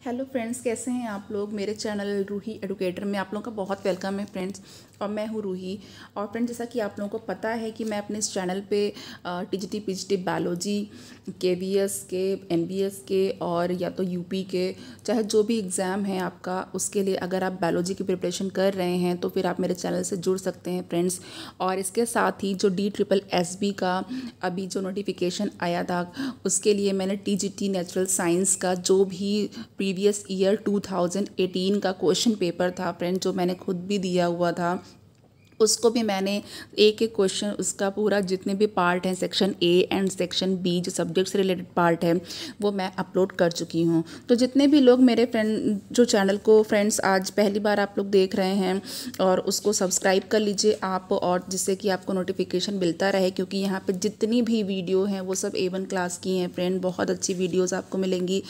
Hello friends, कैसे हैं आप लोग। मेरे चैनल रूही एडुकेटर में आप लोगों का बहुत वेलकम है फ्रेंड्स। और मैं हूँ रूही। और फ्रेंड्स, जैसा कि आप लोगों को पता है कि मैं अपने इस चैनल पे टीजीटी पीजीटी बायोलॉजी केवीएस के एनबीएस के और या तो यूपी के चाहे जो भी एग्ज़ाम है आपका, उसके लिए अगर आप बायोलॉजी की प्रिपरेशन कर रहे हैं तो फिर आप मेरे चैनल से जुड़ सकते हैं फ्रेंड्स। और इसके साथ ही जो DSSB का अभी जो नोटिफिकेशन आया था, उसके लिए मैंने टीजीटी नेचुरल साइंस का जो भी प्रीवियस ईयर 2018 का क्वेश्चन पेपर था फ्रेंड, जो मैंने खुद भी दिया हुआ था, उसको भी मैंने एक एक क्वेश्चन उसका पूरा जितने भी पार्ट हैं section A and section B जो सब्जेक्ट से रिलेटेड पार्ट है वो मैं अपलोड कर चुकी हूँ। तो जितने भी लोग मेरे फ्रेंड जो चैनल को फ्रेंड्स आज पहली बार आप लोग देख रहे हैं और उसको सब्सक्राइब कर लीजिए आप, और जिससे कि आपको नोटिफिकेशन मिलता रहे, क्योंकि यहाँ पे जितनी भी वीडियो हैं वो सब A1 क्लास की हैं फ्रेंड। बहुत अच्छी वीडियोज़ आपको मिलेंगी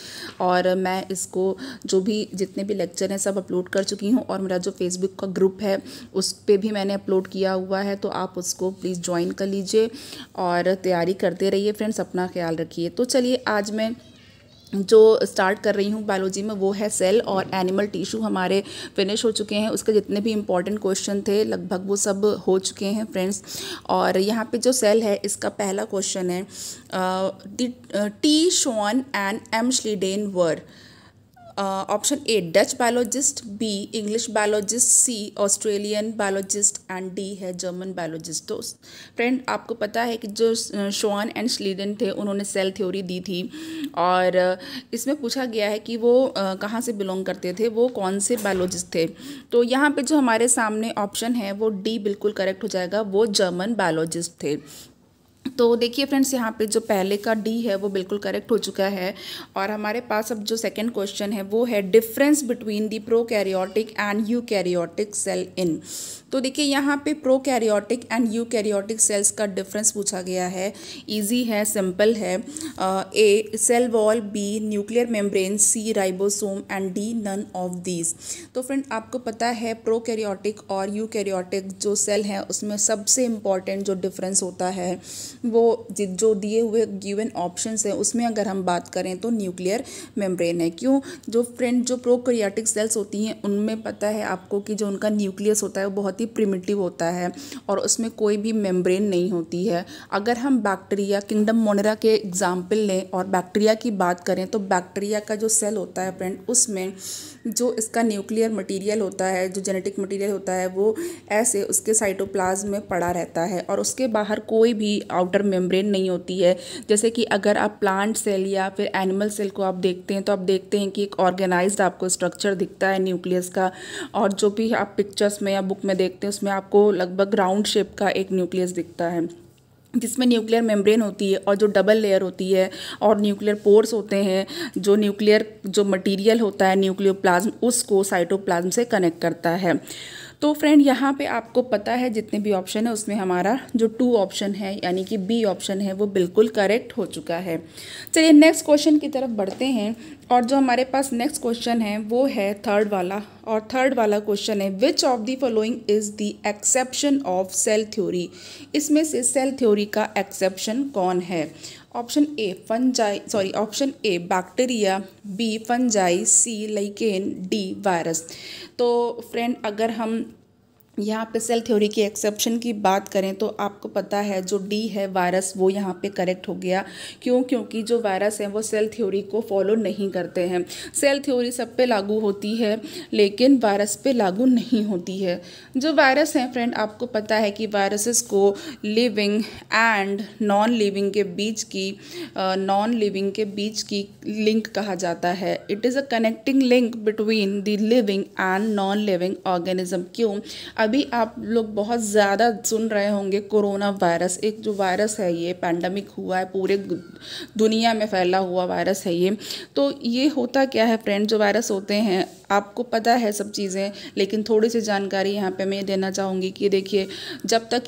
और मैं इसको जो भी जितने भी लेक्चर हैं सब अपलोड कर चुकी हूँ। और मेरा जो फेसबुक का ग्रुप है उस पर भी मैंने अपलोड किया हुआ है, तो आप उसको प्लीज़ ज्वाइन कर लीजिए और तैयारी करते रहिए फ्रेंड्स। अपना ख्याल रखिए। तो चलिए, आज मैं जो स्टार्ट कर रही हूँ बायोलॉजी में वो है सेल और एनिमल टिश्यू। हमारे फिनिश हो चुके हैं, उसके जितने भी इंपॉर्टेंट क्वेश्चन थे लगभग वो सब हो चुके हैं फ्रेंड्स। और यहाँ पे जो सेल है इसका पहला क्वेश्चन है, T Schwann and M Schleiden were option A Dutch biologist, B English biologist, C Australian biologist and D है जर्मन बायोलॉजिस्ट। तो फ्रेंड, आपको पता है कि जो शॉन एंड श्लीडन थे उन्होंने सेल थ्योरी दी थी और इसमें पूछा गया है कि वो कहाँ से बिलोंग करते थे, वो कौन से बायोलॉजिस्ट थे। तो यहाँ पे जो हमारे सामने ऑप्शन है वो डी बिल्कुल करेक्ट हो जाएगा, वो जर्मन बायोलॉजिस्ट थे। तो देखिए फ्रेंड्स, यहाँ पे जो पहले का डी है वो बिल्कुल करेक्ट हो चुका है। और हमारे पास अब जो सेकंड क्वेश्चन है वो है difference between the prokaryotic and eukaryotic cell in. तो देखिए यहाँ पे प्रोकैरियोटिक एंड यूकैरियोटिक सेल्स का डिफरेंस पूछा गया है। इजी है, सिंपल है। A cell wall, B nuclear membrane, C ribosome and D none of these. तो फ्रेंड, आपको पता है प्रोकैरियोटिक और यूकैरियोटिक जो सेल हैं उसमें सबसे इम्पॉर्टेंट जो डिफरेंस होता है वो जो दिए हुए गिवन ऑप्शंस हैं उसमें अगर हम बात करें तो न्यूक्लियर मेम्ब्रेन है। क्यों? जो फ्रेंड जो प्रोकैरियोटिक सेल्स होती हैं उनमें पता है आपको कि जो उनका न्यूक्लियस होता है वो बहुत ही प्रिमिटिव होता है और उसमें कोई भी मेम्ब्रेन नहीं होती है। अगर हम बैक्टीरिया किंगडम मोनेरा के एग्जाम्पल लें और बैक्टीरिया की बात करें तो बैक्टीरिया का जो सेल होता है फ्रेंड, उसमें जो इसका न्यूक्लियर मटेरियल होता है, जो जेनेटिक मटेरियल होता है, वो ऐसे उसके साइटोप्लाज्म में पड़ा रहता है और उसके बाहर कोई भी आउटर मेम्ब्रेन नहीं होती है। जैसे कि अगर आप प्लांट सेल या फिर एनिमल सेल को आप देखते हैं तो आप देखते हैं कि एक ऑर्गेनाइज्ड आपको स्ट्रक्चर दिखता है न्यूक्लियस का, और जो भी आप पिक्चर्स में या बुक में देखते हैं उसमें आपको लगभग राउंड शेप का एक न्यूक्लियस दिखता है जिसमें न्यूक्लियर मेम्ब्रेन होती है और जो डबल लेयर होती है और न्यूक्लियर पोर्स होते हैं। जो न्यूक्लियर जो मटेरियल होता है न्यूक्लियोप्लाज्म उसको साइटोप्लाज्म से कनेक्ट करता है। तो फ्रेंड, यहाँ पे आपको पता है जितने भी ऑप्शन है उसमें हमारा जो 2 ऑप्शन है यानी कि बी ऑप्शन है वो बिल्कुल करेक्ट हो चुका है। चलिए नेक्स्ट क्वेश्चन की तरफ बढ़ते हैं। और जो हमारे पास नेक्स्ट क्वेश्चन है वो है थर्ड वाला, और थर्ड वाला क्वेश्चन है which of the following is the exception of cell theory. इसमें से सेल थ्योरी का एक्सेप्शन कौन है? Option A bacteria, B fungi, C lichen, D virus. तो फ्रेंड, अगर हम यहाँ पे सेल थ्योरी की एक्सेप्शन की बात करें तो आपको पता है जो डी है वायरस वो यहाँ पे करेक्ट हो गया। क्यों? क्योंकि जो वायरस हैं वो सेल थ्योरी को फॉलो नहीं करते हैं। सेल थ्योरी सब पे लागू होती है लेकिन वायरस पे लागू नहीं होती है। जो वायरस हैं फ्रेंड, आपको पता है कि वायरसेस को लिविंग एंड नॉन लिविंग के बीच की लिंक कहा जाता है। It is a connecting link between the living and non living organism. क्यों? अभी आप लोग बहुत ज़्यादा सुन रहे होंगे कोरोना वायरस, एक जो वायरस है ये पैंडमिक हुआ है, पूरे दुनिया में फैला हुआ वायरस है ये। तो ये होता क्या है फ्रेंड, जो वायरस होते हैं आपको पता है सब चीज़ें, लेकिन थोड़ी सी जानकारी यहाँ पे मैं देना चाहूँगी कि देखिए जब तक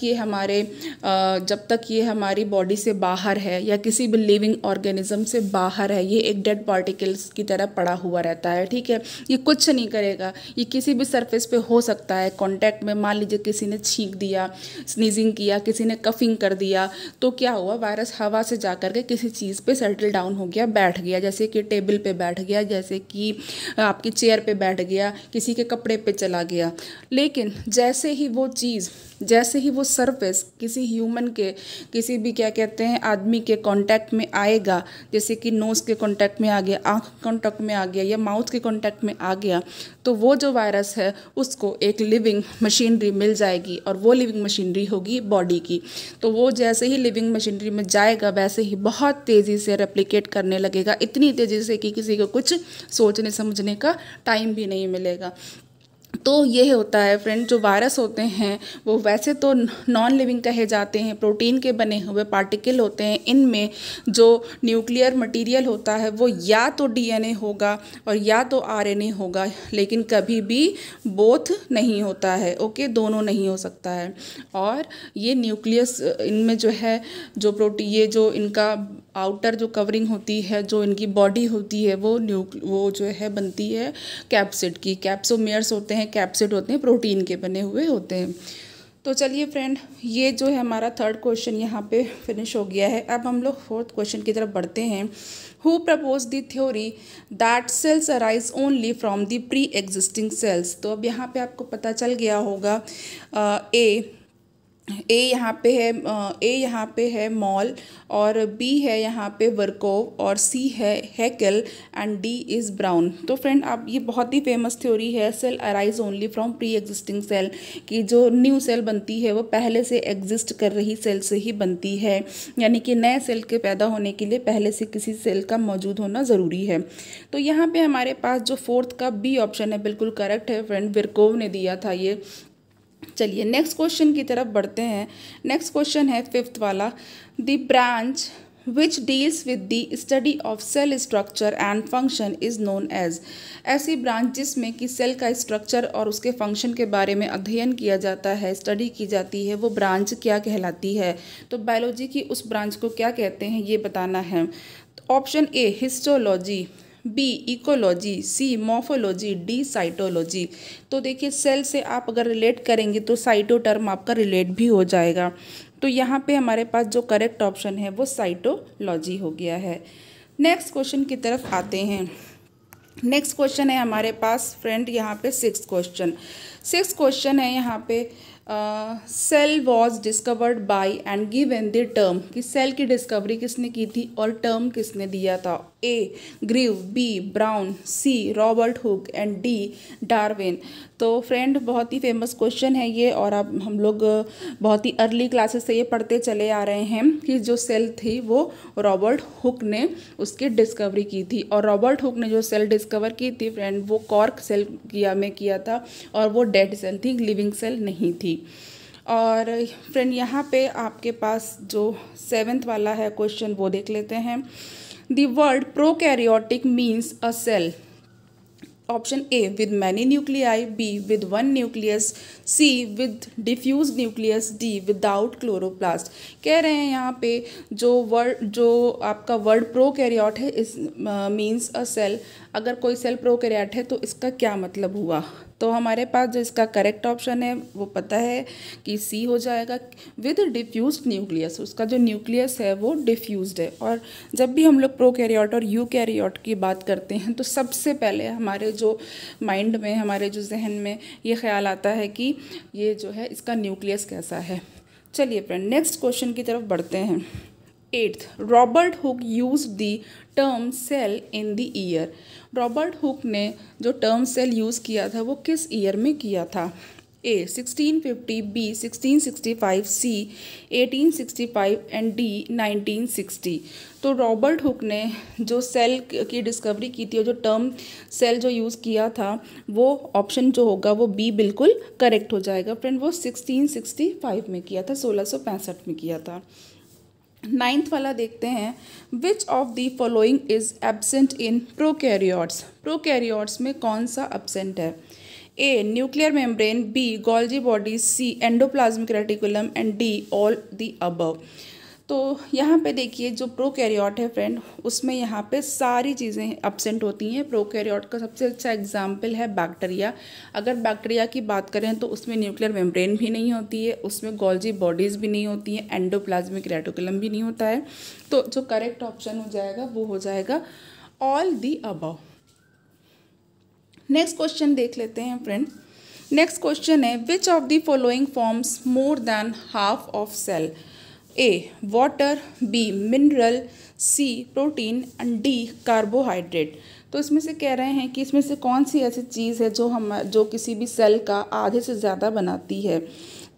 ये हमारी बॉडी से बाहर है या किसी भी लिविंग ऑर्गेनिज्म से बाहर है, ये एक डेड पार्टिकल्स की तरह पड़ा हुआ रहता है। ठीक है, ये कुछ नहीं करेगा, ये किसी भी सरफेस पे हो सकता है, कांटेक्ट में मान लीजिए किसी ने छींक दिया, स्नीजिंग किया, किसी ने कफिंग कर दिया, तो क्या हुआ, वायरस हवा से जा कर के किसी चीज़ पे सेटल डाउन हो गया, बैठ गया, जैसे कि टेबल पे बैठ गया, जैसे कि आपकी चेयर पे बैठ गया, किसी के कपड़े पे चला गया। लेकिन जैसे ही वो चीज़, जैसे ही वो सरफेस किसी ह्यूमन के, किसी भी क्या कहते हैं आदमी के कांटेक्ट में आएगा, जैसे कि नोज़ के कांटेक्ट में आ गया, आँख कांटेक्ट में आ गया या माउथ के कांटेक्ट में आ गया, तो वो जो वायरस है उसको एक लिविंग मशीनरी मिल जाएगी, और वो लिविंग मशीनरी होगी बॉडी की। तो वो जैसे ही लिविंग मशीनरी में जाएगा वैसे ही बहुत तेज़ी से रेप्लिकेट करने लगेगा, इतनी तेज़ी से कि किसी को कुछ सोचने समझने का टाइम भी नहीं मिलेगा। तो ये होता है फ्रेंड, जो वायरस होते हैं वो वैसे तो नॉन लिविंग कहे जाते हैं, प्रोटीन के बने हुए पार्टिकल होते हैं। इनमें जो न्यूक्लियर मटेरियल होता है वो या तो डीएनए होगा और या तो आरएनए होगा, लेकिन कभी भी बोथ नहीं होता है। ओके, दोनों नहीं हो सकता है। और ये न्यूक्लियस इनमें जो है, जो प्रोटीन, ये जो इनका आउटर जो कवरिंग होती है, जो इनकी बॉडी होती है, वो जो है बनती है कैप्सिड की। कैप्सोमेयर्स होते हैं, कैप्सिड होते हैं, प्रोटीन के बने हुए होते हैं। तो चलिए फ्रेंड, ये जो है हमारा थर्ड क्वेश्चन यहाँ पे फिनिश हो गया है। अब हम लोग फोर्थ क्वेश्चन की तरफ बढ़ते हैं। Who propose the theory that cells arise only from the pre existing cells. तो अब यहाँ पे आपको पता चल गया होगा, ए यहाँ पे है मॉल, और बी है यहाँ पे वर्कोव, और सी है Haeckel, and D is Brown. तो फ्रेंड, आप ये बहुत ही फेमस थ्योरी है, cell arise only from pre existing cell, कि जो न्यू सेल बनती है वो पहले से एग्जिस्ट कर रही सेल से ही बनती है, यानी कि नए सेल के पैदा होने के लिए पहले से किसी सेल का मौजूद होना ज़रूरी है। तो यहाँ पे हमारे पास जो फोर्थ का बी ऑप्शन है बिल्कुल करेक्ट है फ्रेंड, वर्कोव ने दिया था ये। चलिए नेक्स्ट क्वेश्चन की तरफ बढ़ते हैं। नेक्स्ट क्वेश्चन है फिफ्थ वाला, the branch which deals with the study of cell structure and function is known as. ऐसी ब्रांच जिसमें कि सेल का स्ट्रक्चर और उसके फंक्शन के बारे में अध्ययन किया जाता है, स्टडी की जाती है, वो ब्रांच क्या कहलाती है। तो बायोलॉजी की उस ब्रांच को क्या कहते हैं ये बताना है। Option A histology, B ecology, C morphology, D cytology. तो देखिए, सेल से आप अगर रिलेट करेंगे तो साइटो टर्म आपका रिलेट भी हो जाएगा। तो यहाँ पे हमारे पास जो करेक्ट ऑप्शन है वो साइटोलॉजी हो गया है। नेक्स्ट क्वेश्चन की तरफ आते हैं। नेक्स्ट क्वेश्चन है हमारे पास फ्रेंड यहाँ पे सिक्स्थ क्वेश्चन है यहाँ पे, cell was discovered by and given the term, कि सेल की डिस्कवरी किसने की थी और टर्म किसने दिया था। A Grew, B Brown, C Robert Hooke, and D Darwin. तो फ्रेंड, बहुत ही फेमस क्वेश्चन है ये, और अब हम लोग बहुत ही अर्ली क्लासेस से ये पढ़ते चले आ रहे हैं कि जो सेल थी वो रॉबर्ट हुक ने उसकी डिस्कवरी की थी। और रॉबर्ट हुक ने जो सेल डिस्कवर की थी फ्रेंड, वो कॉर्क सेल में किया था, और वो डेड सेल थी, लिविंग सेल नहीं थी। और फ्रेंड, यहाँ पे आपके पास जो सेवेंथ वाला है क्वेश्चन वो देख लेते हैं। The word prokaryotic means a cell. Option A with many nuclei, B with one nucleus, C with diffuse nucleus, D without chloroplast. कह रहे हैं यहाँ पे जो आपका वर्ड प्रोकैरियोट है इस मीन्स अ सेल, अगर कोई सेल प्रोकैरियोट है तो इसका क्या मतलब हुआ। तो हमारे पास जो इसका करेक्ट ऑप्शन है वो पता है कि सी हो जाएगा, विद डिफ्यूज्ड न्यूक्लियस। उसका जो न्यूक्लियस है वो डिफ्यूज्ड है। और जब भी हम लोग प्रोकैरियोट और यूकैरियोट की बात करते हैं तो सबसे पहले हमारे जो माइंड में, हमारे जो जहन में ये ख्याल आता है कि ये जो है इसका न्यूक्लियस कैसा है। चलिए फ्रेंड, नेक्स्ट क्वेश्चन की तरफ बढ़ते हैं। Eighth, Robert Hooke used the term cell in the year. Robert Hooke ने जो टर्म सेल यूज़ किया था वो किस ईयर में किया था। ए 1650, बी 1665, सी 1865, एंड डी 1960। तो रॉबर्ट हुक ने जो सेल की डिस्कवरी की थी और जो टर्म सेल जो यूज़ किया था, वो ऑप्शन जो होगा वो बी बिल्कुल करेक्ट हो जाएगा फ्रेंड। वो 1665 में किया था, 1665 में किया था। नाइन्थ वाला देखते हैं, which of the following is absent in prokaryotes. Prokaryotes में कौन सा एब्सेंट है। A nuclear membrane, B Golgi body, C endoplasmic reticulum, and D all the above. तो यहाँ पे देखिए जो प्रोकैरियोट है फ्रेंड, उसमें यहाँ पे सारी चीज़ें एब्सेंट होती हैं। प्रोकैरियोट का सबसे अच्छा एग्जाम्पल है बैक्टीरिया। अगर बैक्टीरिया की बात करें तो उसमें न्यूक्लियर मेम्ब्रेन भी नहीं होती है, उसमें गोल्जी बॉडीज़ भी नहीं होती हैं, एंडोप्लाज्मिक रेटिकुलम भी नहीं होता है। तो जो करेक्ट ऑप्शन हो जाएगा वो हो जाएगा all the above. Next question देख लेते हैं फ्रेंड। नेक्स्ट क्वेश्चन है which of the following forms more than half of cell? A water, B mineral, C protein and D carbohydrate. तो इसमें से कह रहे हैं कि इसमें से कौन सी ऐसी चीज़ है जो किसी भी सेल का आधे से ज़्यादा बनाती है।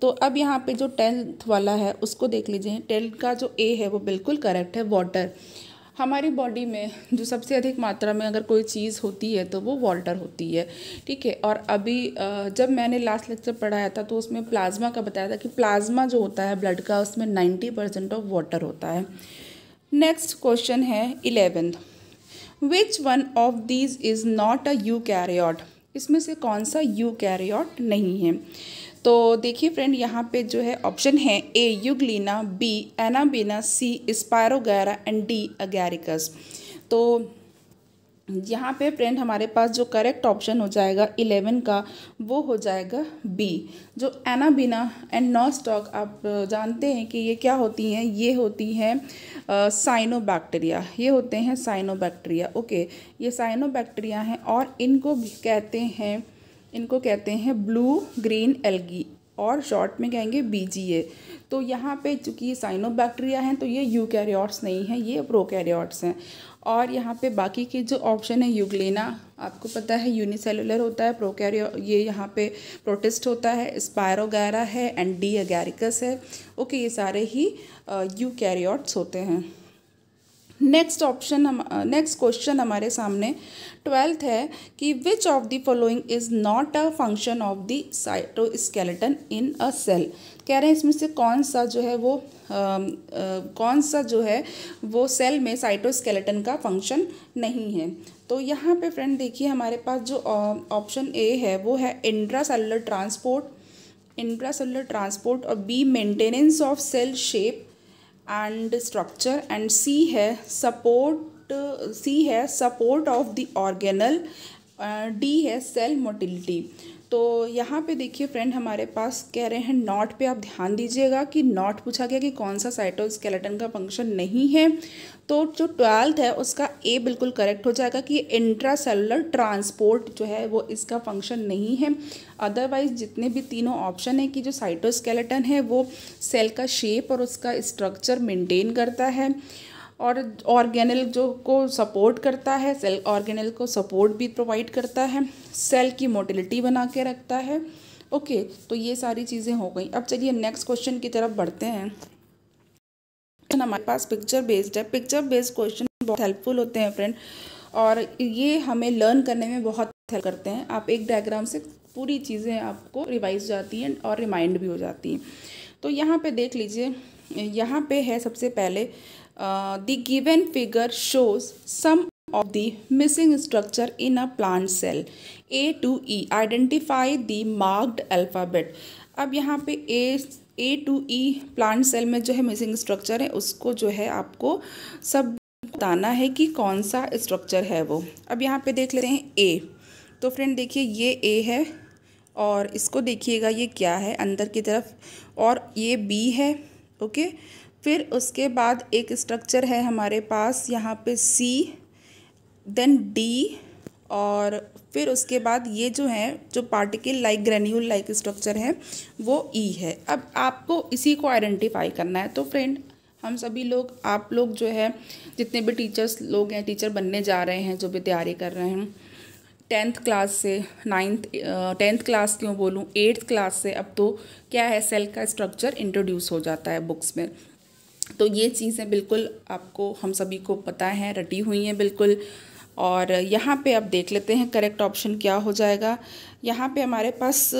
तो अब यहाँ पे जो 10th वाला है उसको देख लीजिए। 10th का जो ए है वो बिल्कुल करेक्ट है, वाटर। हमारी बॉडी में जो सबसे अधिक मात्रा में अगर कोई चीज़ होती है तो वो वाटर होती है, ठीक है। और अभी जब मैंने लास्ट लेक्चर पढ़ाया था तो उसमें प्लाज्मा का बताया था कि प्लाज्मा जो होता है ब्लड का उसमें 90% ऑफ वाटर होता है। नेक्स्ट क्वेश्चन है 11th, which one of these is not a eukaryote? इसमें से कौन सा यूकैरियोट नहीं है? तो देखिए फ्रेंड, यहाँ पे जो है ऑप्शन है A Euglena, B Anabaena, C Spirogyra and D Agaricus. तो यहाँ पे फ्रेंड हमारे पास जो करेक्ट ऑप्शन हो जाएगा 11 का वो हो जाएगा बी। जो एनाबीना एंड नॉस्टॉक आप जानते हैं कि ये क्या होती हैं, ये होती हैं साइनोबैक्टीरिया। ये होते हैं साइनोबैक्टीरिया, ओके। ये साइनोबैक्टीरिया हैं और इनको कहते हैं ब्लू ग्रीन एल्गी और शॉर्ट में कहेंगे BGA। तो यहाँ पे चूँकि ये साइनोबैक्टीरिया हैं तो ये यूकैरियोट्स नहीं हैं, ये प्रोकैरियोट्स हैं। और यहाँ पे बाकी के जो ऑप्शन है यूग्लिना, आपको पता है यूनिसेलुलर होता है, प्रोकैरियो ये यहाँ पे प्रोटिस्ट होता है, स्पायरोगैरा है एंड डी अगैरिकस है, ओके। ये सारे ही यूकैरियोट्स होते हैं। नेक्स्ट क्वेश्चन हमारे सामने 12th है कि which of the following is not a function of the cytoskeleton in a cell? कह रहे हैं इसमें से कौन सा जो है वो सेल में साइटोस्केलेटन का फंक्शन नहीं है। तो यहाँ पे फ्रेंड देखिए हमारे पास जो ऑप्शन ए है वो है इंट्रासेलुलर ट्रांसपोर्ट और B maintenance of cell shape and structure and C है support of the organelle, D है सेल मोटिलिटी। तो यहाँ पे देखिए फ्रेंड हमारे पास कह रहे हैं नॉट पे आप ध्यान दीजिएगा कि नॉट पूछा गया कि कौन सा साइटोस्केलेटन का फंक्शन नहीं है। तो जो 12th है उसका ए बिल्कुल करेक्ट हो जाएगा कि इंट्रासेलुलर ट्रांसपोर्ट जो है वो इसका फंक्शन नहीं है। अदरवाइज जितने भी तीनों ऑप्शन है कि जो साइटोस्केलेटन है वो सेल का शेप और उसका स्ट्रक्चर मेंटेन करता है और ऑर्गेनल जो को सपोर्ट करता है, सेल ऑर्गेनल को सपोर्ट भी प्रोवाइड करता है, सेल की मोटिलिटी बना के रखता है, ओके। तो ये सारी चीज़ें हो गई। अब चलिए नेक्स्ट क्वेश्चन की तरफ बढ़ते हैं। हमारे पास पिक्चर बेस्ड है। पिक्चर बेस्ड क्वेश्चन बहुत हेल्पफुल होते हैं फ्रेंड और ये हमें लर्न करने में बहुत हेल्प करते हैं। आप एक डायग्राम से पूरी चीज़ें आपको रिवाइज हो जाती हैं और रिमाइंड भी हो जाती हैं। तो यहाँ पे देख लीजिए, यहाँ पे है सबसे पहले the given figure shows some of the missing structure in a plant cell A to E. Identify the marked alphabet. अब यहाँ पे A to E plant cell में जो है मिसिंग स्ट्रक्चर है उसको जो है आपको सब बताना है कि कौन सा स्ट्रक्चर है वो। अब यहाँ पे देख लेते हैं A। तो फ्रेंड देखिए ये A है और इसको देखिएगा ये क्या है अंदर की तरफ, और ये B है, ओके। फिर उसके बाद एक स्ट्रक्चर है हमारे पास यहाँ पे C, देन D, और फिर उसके बाद ये जो है जो particle like granule like structure है वो E है। अब आपको इसी को आइडेंटिफाई करना है। तो फ्रेंड हम सभी लोग, आप लोग जो है जितने भी टीचर्स लोग हैं, टीचर बनने जा रहे हैं, जो भी तैयारी कर रहे हैं 10th क्लास से 10th क्लास क्यों बोलूँ 8th क्लास से, अब तो क्या है सेल का स्ट्रक्चर इंट्रोड्यूस हो जाता है बुक्स में। तो ये चीज़ें बिल्कुल आपको हम सभी को पता है, रटी हुई हैं बिल्कुल। और यहाँ पे आप देख लेते हैं करेक्ट ऑप्शन क्या हो जाएगा। यहाँ पे हमारे पास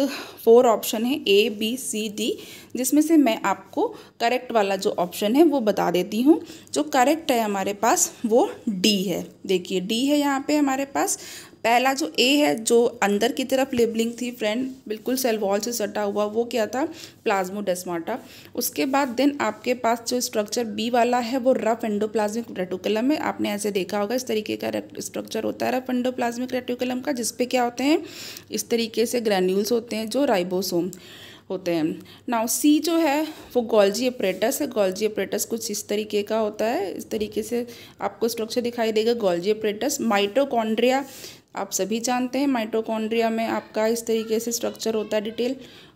4 ऑप्शन है A B C D, जिसमें से मैं आपको करेक्ट वाला जो ऑप्शन है वो बता देती हूँ। जो करेक्ट है हमारे पास वो D है। देखिए D है यहाँ पे हमारे पास पहला जो ए है, जो अंदर की तरफ लेबलिंग थी फ्रेंड, बिल्कुल सेल वॉल से सटा हुआ, वो क्या था, प्लाज्मोडेस्माटा। उसके बाद देन आपके पास जो स्ट्रक्चर बी वाला है वो रफ एंडोप्लाज्मिक रेटिकुलम है। आपने ऐसे देखा होगा, इस तरीके का स्ट्रक्चर होता है रफ एंडोप्लाज्मिक रेटिकुलम का, जिसपे क्या होते हैं, इस तरीके से ग्रैन्यूल्स होते हैं जो राइबोसोम होते हैं। नाउ सी जो है वो गोल्जी अपरेटस है। गोल्जी अपरेटस कुछ इस तरीके का होता है, इस तरीके से आपको स्ट्रक्चर दिखाई देगा, गोल्जी अपरेटस। माइटोकॉन्ड्रिया आप सभी जानते हैं, माइटोकॉन्ड्रिया में आपका इस तरीके से स्ट्रक्चर होता है डिटेल।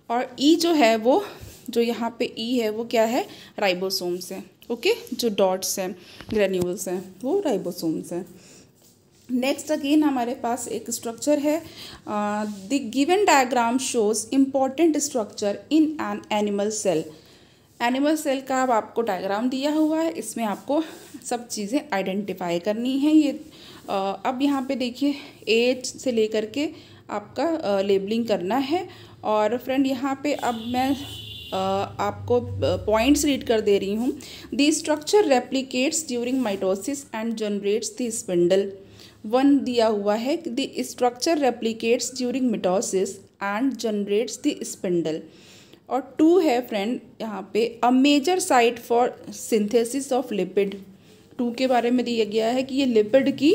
और ई जो है वो, जो यहाँ पे ई है वो क्या है, राइबोसोम्स है। ओके, जो डॉट्स हैं, ग्रेन्यूल्स हैं, वो राइबोसोम्स हैं। नेक्स्ट अगेन हमारे पास एक स्ट्रक्चर है, the given diagram shows important structure in an animal cell. Animal cell का अब आपको डायग्राम दिया हुआ है, इसमें आपको सब चीज़ें आइडेंटिफाई करनी है। ये अब यहाँ पे देखिए एज से लेकर के आपका लेबलिंग करना है। और फ्रेंड यहाँ पे अब मैं आपको पॉइंट्स रीड कर दे रही हूँ। The structure replicates during mitosis and generates the spindle. One दिया हुआ है कि the structure replicates during mitosis and generates the spindle. और टू है फ्रेंड यहाँ पे, a major site for synthesis of lipid. Two के बारे में दिया गया है कि ये लिपिड की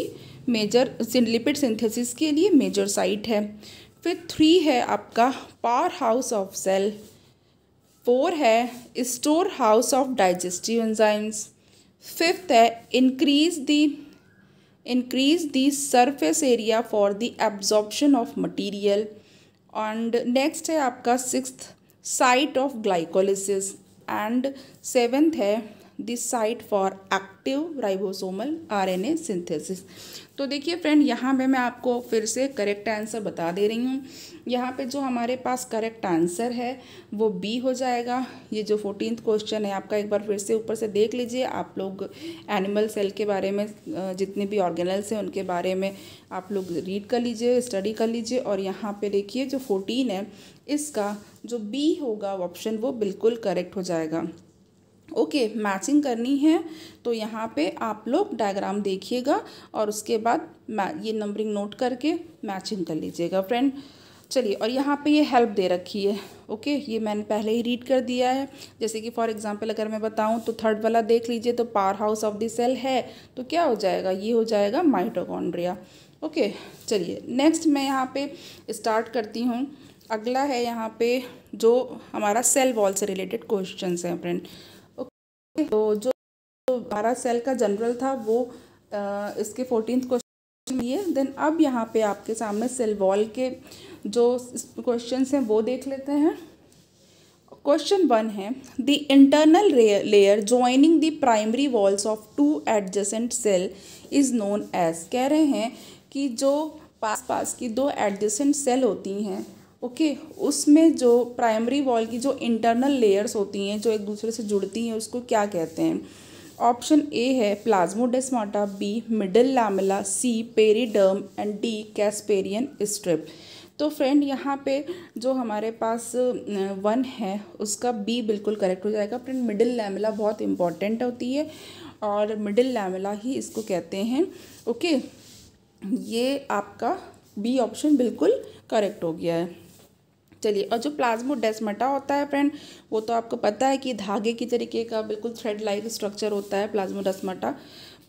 मेजर, लिपिड सिंथेसिस के लिए मेजर साइट है। फिर थ्री है आपका power house of cell. Four है store house of digestive enzymes. Fifth है increase the surface area for the absorption of material। and next है आपका sixth site of glycolysis. And seventh है the site for active ribosomal RNA synthesis. तो देखिए friend, यहाँ पे मैं आपको फिर से करेक्ट आंसर बता दे रही हूँ। यहाँ पे जो हमारे पास करेक्ट आंसर है वो बी हो जाएगा। ये जो 14th क्वेश्चन है आपका, एक बार फिर से ऊपर से देख लीजिए आप लोग, एनिमल सेल के बारे में, जितने भी ऑर्गेनल्स हैं उनके बारे में आप लोग रीड कर लीजिए, स्टडी कर लीजिए। और यहाँ पे देखिए जो 14 है, इसका जो बी होगा ऑप्शन, वो बिल्कुल करेक्ट हो जाएगा। ओके, मैचिंग करनी है तो यहाँ पे आप लोग डायग्राम देखिएगा और उसके बाद ये नंबरिंग नोट करके मैचिंग कर लीजिएगा फ्रेंड। चलिए, और यहाँ पे ये हेल्प दे रखी है। ओके, ये मैंने पहले ही रीड कर दिया है। जैसे कि फॉर एग्जांपल अगर मैं बताऊँ तो थर्ड वाला देख लीजिए, तो power house of the cell है, तो क्या हो जाएगा, ये हो जाएगा माइटोकॉन्ड्रिया। ओके, चलिए नेक्स्ट मैं यहाँ पे स्टार्ट करती हूँ। अगला है यहाँ पे जो हमारा सेल वॉल से रिलेटेड क्वेश्चन हैं फ्रेंड। तो जो हमारा सेल का जनरल था वो इसके 14th क्वेश्चन ये। देन अब यहाँ पे आपके सामने सेल वॉल के जो क्वेश्चंस हैं वो देख लेते हैं। क्वेश्चन 1 है, the internal layer joining the primary walls of two adjacent cell is known as. कह रहे हैं कि जो पास की दो एडजेसेंट सेल होती हैं, ओके, उसमें जो प्राइमरी वॉल की जो इंटरनल लेयर्स होती हैं जो एक दूसरे से जुड़ती हैं, उसको क्या कहते हैं। ऑप्शन ए है plasmodesmata, B middle lamella, C periderm and D Casparian strip. तो फ्रेंड यहाँ पे जो हमारे पास 1 है उसका बी बिल्कुल करेक्ट हो जाएगा फ्रेंड। मिडिल लैमेला बहुत इंपॉर्टेंट होती है और मिडिल लैमेला ही इसको कहते हैं। ओके, ये आपका बी ऑप्शन बिल्कुल करेक्ट हो गया है। चलिए, और जो प्लाज्मोडेस्माटा होता है फ्रेंड, वो तो आपको पता है कि धागे की तरीके का बिल्कुल थ्रेड लाइक स्ट्रक्चर होता है प्लाज्मोडेस्माटा।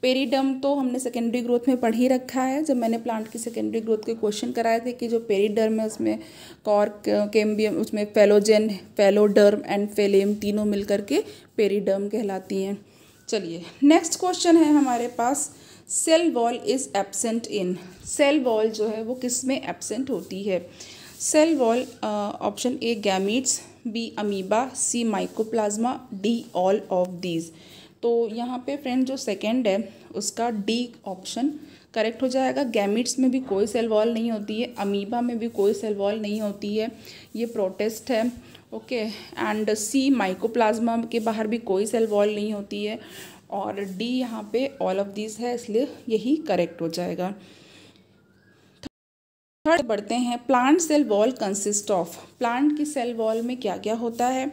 पेरिडर्म तो हमने सेकेंडरी ग्रोथ में पढ़ ही रखा है, जब मैंने प्लांट की सेकेंडरी ग्रोथ के क्वेश्चन कराए थे कि जो पेरिडर्म है उसमें कॉर्क, कैम्बियम, उसमें फेलोजेन, फेलोडर्म एंड फेलेम तीनों मिलकर के पेरिडर्म कहलाती हैं। चलिए नेक्स्ट क्वेश्चन है हमारे पास, cell wall is absent in. Cell wall जो है वो किस में एब्सेंट होती है। Cell wall option A gametes, B amoeba, C mycoplasma, D all of these. तो यहाँ पे फ्रेंड जो सेकंड है उसका डी ऑप्शन करेक्ट हो जाएगा। गैमीट्स में भी कोई सेल वॉल नहीं होती है, अमीबा में भी कोई सेल वॉल नहीं होती है, ये प्रोटिस्ट है। ओके, एंड सी माइकोप्लाज्मा के बाहर भी कोई सेल वॉल नहीं होती है, और डी यहाँ पे ऑल ऑफ दीज है, इसलिए यही करेक्ट हो जाएगा। थर्ड बढ़ते हैं, plant cell wall consist of. Plant की सेल वॉल में क्या क्या होता है।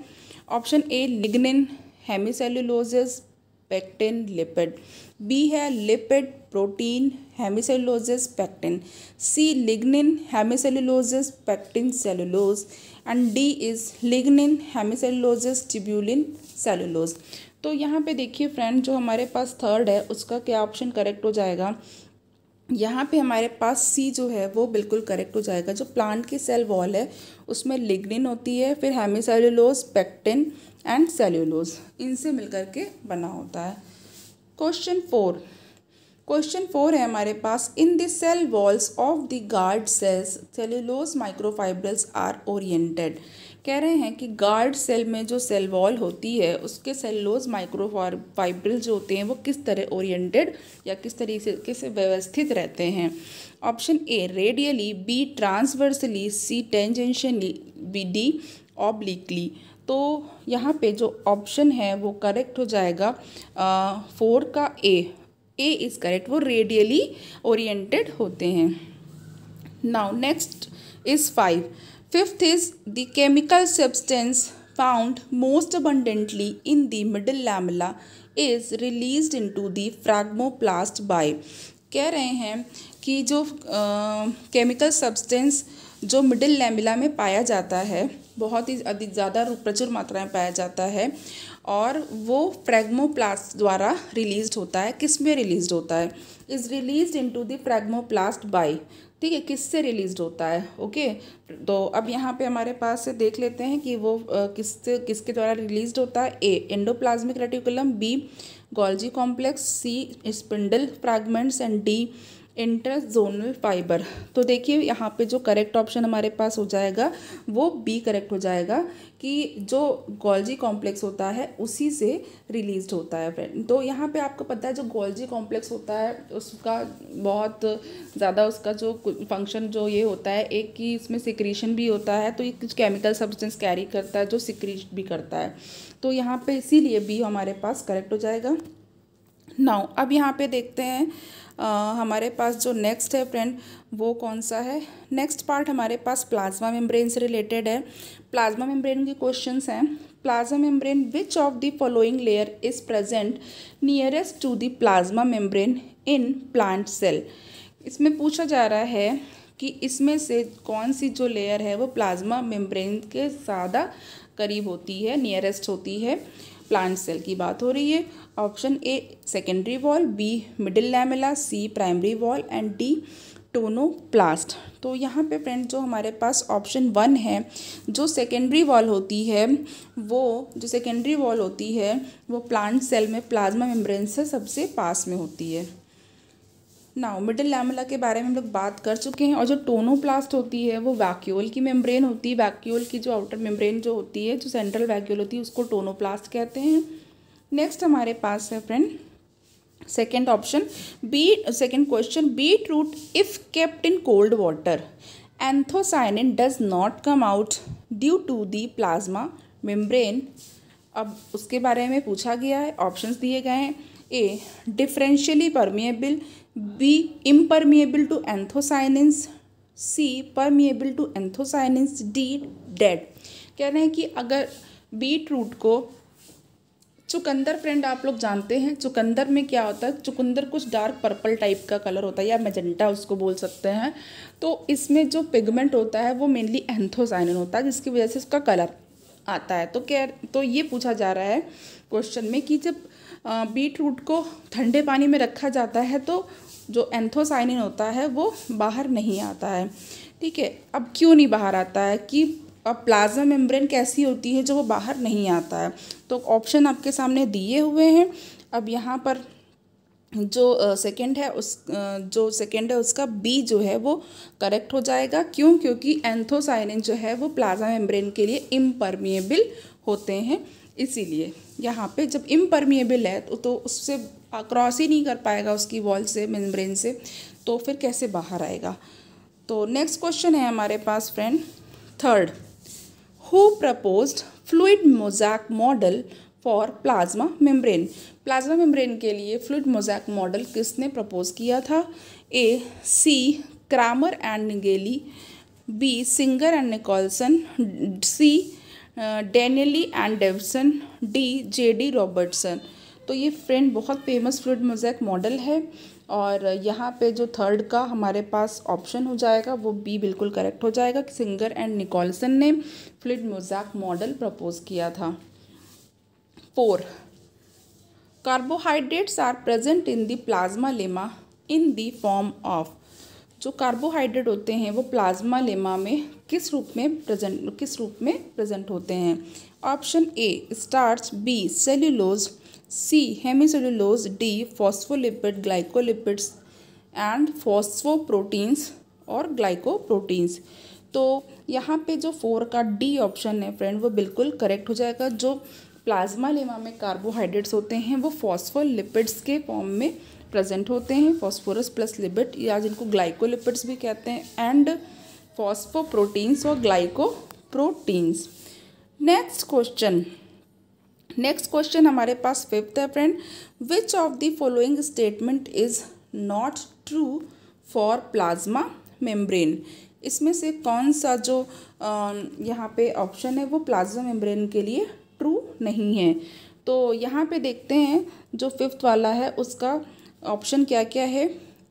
Option A lignin, hemicellulose, pectin lipid, B है lipid protein hemicellulose pectin, C lignin hemicellulose pectin cellulose and D is lignin hemicellulose tubulin cellulose. तो यहाँ पे देखिए फ्रेंड, जो हमारे पास थर्ड है उसका क्या ऑप्शन करेक्ट हो जाएगा। यहाँ पे हमारे पास सी जो है वो बिल्कुल करेक्ट हो जाएगा। जो प्लांट की सेल वॉल है उसमें लिग्निन होती है, फिर हेमिसेलुलोज, पेक्टिन एंड सेल्यूलोज, इनसे मिलकर के बना होता है। क्वेश्चन फोर है हमारे पास, in the cell walls of the guard cells cellulose microfibrils are oriented. कह रहे हैं कि गार्ड सेल में जो सेल वॉल होती है उसके सेल्यूलोज माइक्रोफाइब्रिल जो होते हैं वो किस तरह ओरिएंटेड या किस तरीके से व्यवस्थित रहते हैं। Option A radially, B transversely, C tangentially, B D obliquely. तो यहाँ पे जो ऑप्शन है वो करेक्ट हो जाएगा 4 का ए इज़ करेक्ट, वो रेडियली ओरिएंटेड होते हैं। Now next is 5th is the chemical substance found most abundantly in the middle lamella is released into the phragmoplast by। कह रहे हैं कि जो केमिकल सब्सटेंस जो मिडिल लैमेला में पाया जाता है, बहुत ही अधिक ज़्यादा प्रचुर मात्रा में पाया जाता है और वो फ्रैग्मोप्लास्ट द्वारा रिलीज्ड होता है। किस में रिलीज्ड होता है? Is released into the phragmoplast by. ठीक है, किससे रिलीज्ड होता है? ओके, तो अब यहाँ पे हमारे पास से देख लेते हैं कि वो किसके द्वारा रिलीज्ड होता है। A endoplasmic reticulum, B Golgi complex, C spindle fragments and D interzonal fibre. तो देखिए यहाँ पे जो करेक्ट ऑप्शन हमारे पास हो जाएगा वो बी करेक्ट हो जाएगा कि जो गोल्जी कॉम्प्लेक्स होता है उसी से रिलीज्ड होता है फ्रेंड। तो यहाँ पे आपको पता है जो गोल्जी कॉम्प्लेक्स होता है उसका बहुत ज़्यादा उसका जो फंक्शन जो ये होता है, एक कि इसमें सिक्रीशन भी होता है, तो ये कुछ केमिकल सब्सटेंस कैरी करता है जो सिक्रीट भी करता है। तो यहाँ पे इसीलिए बी हमारे पास करेक्ट हो जाएगा। नाउ अब यहाँ पे देखते हैं हमारे पास जो नेक्स्ट है फ्रेंड वो कौन सा है। नेक्स्ट पार्ट हमारे पास प्लाज्मा मेम्ब्रेन से रिलेटेड है। प्लाज्मा मेम्ब्रेन के क्वेश्चंस हैं। Plasma membrane which of the following layer is present nearest to the plasma membrane in plant cell. इसमें पूछा जा रहा है कि इसमें से कौन सी जो लेयर है वो प्लाज्मा मेम्ब्रेन के ज़्यादा करीब होती है, नियरेस्ट होती है। प्लांट सेल की बात हो रही है। Option A secondary wall, B middle lamella, C primary wall and D tonoplast. तो यहाँ पे फ्रेंड जो हमारे पास ऑप्शन 1 है, जो सेकेंडरी वॉल होती है वो प्लांट सेल में प्लाज्मा मेम्ब्रेन से सबसे पास में होती है। नाउ मिडिल लैमेला के बारे में हम लोग बात कर चुके हैं। और जो टोनोप्लास्ट होती है वो वैक्यूल की मेम्ब्रेन होती है। वैक्यूल की जो आउटर मेम्ब्रेन जो होती है, जो सेंट्रल वैक्यूल होती है, उसको टोनोप्लास्ट कहते हैं। नेक्स्ट हमारे पास है friend second option second question, beetroot if kept in cold water anthocyanin does not come out due to the plasma membrane. अब उसके बारे में पूछा गया है, ऑप्शंस दिए गए हैं। A differentially permeable, B impermeable to anthocyanins, C permeable to anthocyanins, D dead. कह रहे हैं कि अगर बीट रूट को चुकंदर फ्रेंड आप लोग जानते हैं, चुकंदर में क्या होता है, चुकंदर कुछ डार्क पर्पल टाइप का कलर होता है या मैजेंटा उसको बोल सकते हैं। तो इसमें जो पिगमेंट होता है वो मेनली एंथोसाइनिन होता है जिसकी वजह से उसका कलर आता है। तो ये पूछा जा रहा है क्वेश्चन में कि जब बीट रूट को ठंडे पानी में रखा जाता है तो जो एंथोसाइनिन होता है वो बाहर नहीं आता है। ठीक है, अब क्यों नहीं बाहर आता है कि अब प्लाज्मा मेम्ब्रेन कैसी होती है जो वो बाहर नहीं आता है। तो ऑप्शन आपके सामने दिए हुए हैं। अब यहाँ पर जो सेकंड है उसका बी जो है वो करेक्ट हो जाएगा। क्यों? क्योंकि एंथोसाइनिन जो है वो प्लाज्मा मेम्ब्रेन के लिए इम्परमिएबल होते हैं, इसीलिए यहाँ पे जब इम्परमिएबल है तो उससे क्रॉस ही नहीं कर पाएगा उसकी वॉल से, मेम्ब्रेन से, तो फिर कैसे बाहर आएगा। तो नेक्स्ट क्वेश्चन है हमारे पास friend third, who proposed fluid mosaic model for plasma membrane. Plasma membrane के लिए फ्लूइड मोज़ैक मॉडल किसने प्रपोज किया था? A C Cramer and Nageli, B Singer and Nicolson, C Danielli and Davson, D J D Robertson. तो ये friend बहुत famous fluid mosaic model है और यहाँ पे जो थर्ड का हमारे पास ऑप्शन हो जाएगा वो बी बिल्कुल करेक्ट हो जाएगा कि सिंगर एंड निकोलसन ने फ्लूइड मोज़ेक मॉडल प्रपोज किया था। 4 carbohydrates are present in the plasmalemma in the form of. जो कार्बोहाइड्रेट होते हैं वो प्लाज्मा लेमा में किस रूप में प्रेजेंट होते हैं। Option A starch, B cellulose, C hemicellulose, D phospholipid glycolipids and phosphoproteins और ग्लाइकोप्रोटीन्स। तो यहाँ पे जो 4 का डी ऑप्शन है फ्रेंड वो बिल्कुल करेक्ट हो जाएगा। जो प्लाज्मा लेमा में कार्बोहाइड्रेट्स होते हैं वो फॉस्फोलिपिड्स के फॉर्म में प्रेजेंट होते हैं, फॉस्फोरस प्लस लिपिड या जिनको ग्लाइकोलिपिड्स भी कहते हैं, एंड फॉस्फोप्रोटीन्स और ग्लाइकोप्रोटीन्स। नेक्स्ट क्वेश्चन हमारे पास 5th है friend. Which of the following statement is not true for plasma membrane. इसमें से कौन सा जो यहाँ पे ऑप्शन है वो प्लाज्मा मेम्ब्रेन के लिए ट्रू नहीं है। तो यहाँ पे देखते हैं जो 5th वाला है उसका ऑप्शन क्या क्या है।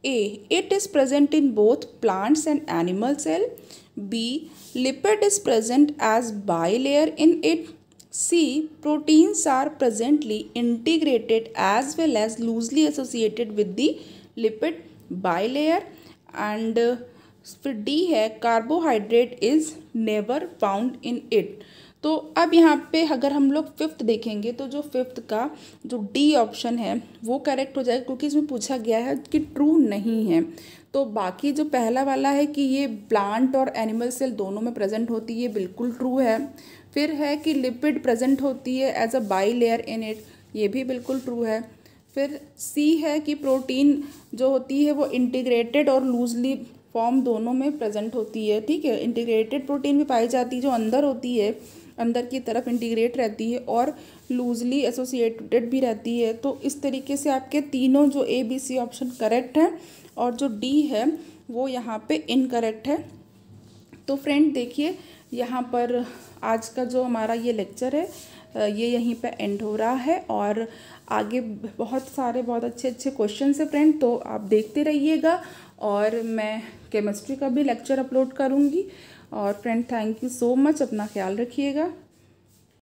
A it is present in both plants and animal cell, B lipid is present as bilayer in it, C proteins are presently integrated as well as loosely associated with the lipid bilayer, and फिर D है carbohydrate is never found in it. तो अब यहाँ पे अगर हम लोग 5th देखेंगे तो जो 5th का जो डी ऑप्शन है वो करेक्ट हो जाएगा क्योंकि इसमें पूछा गया है कि ट्रू नहीं है। तो बाकी जो पहला वाला है कि ये प्लांट और एनिमल सेल दोनों में प्रेजेंट होती है बिल्कुल ट्रू है। फिर है कि लिपिड प्रेजेंट होती है as a bilayer in it, ये भी बिल्कुल ट्रू है। फिर सी है कि प्रोटीन जो होती है वो इंटीग्रेटेड और लूजली फॉर्म दोनों में प्रेजेंट होती है, ठीक है। इंटीग्रेटेड प्रोटीन भी पाई जाती है जो अंदर होती है, अंदर की तरफ इंटीग्रेट रहती है और लूजली एसोसिएटेड भी रहती है। तो इस तरीके से आपके तीनों जो A B C option correct है और जो डी है वो यहाँ पे इनकरेक्ट है। तो फ्रेंड देखिए यहाँ पर आज का जो हमारा ये लेक्चर है ये यहीं पे एंड हो रहा है और आगे बहुत अच्छे क्वेश्चन है फ्रेंड, तो आप देखते रहिएगा और मैं केमिस्ट्री का भी लेक्चर अपलोड करूँगी। और friend thank you so much, अपना ख्याल रखिएगा।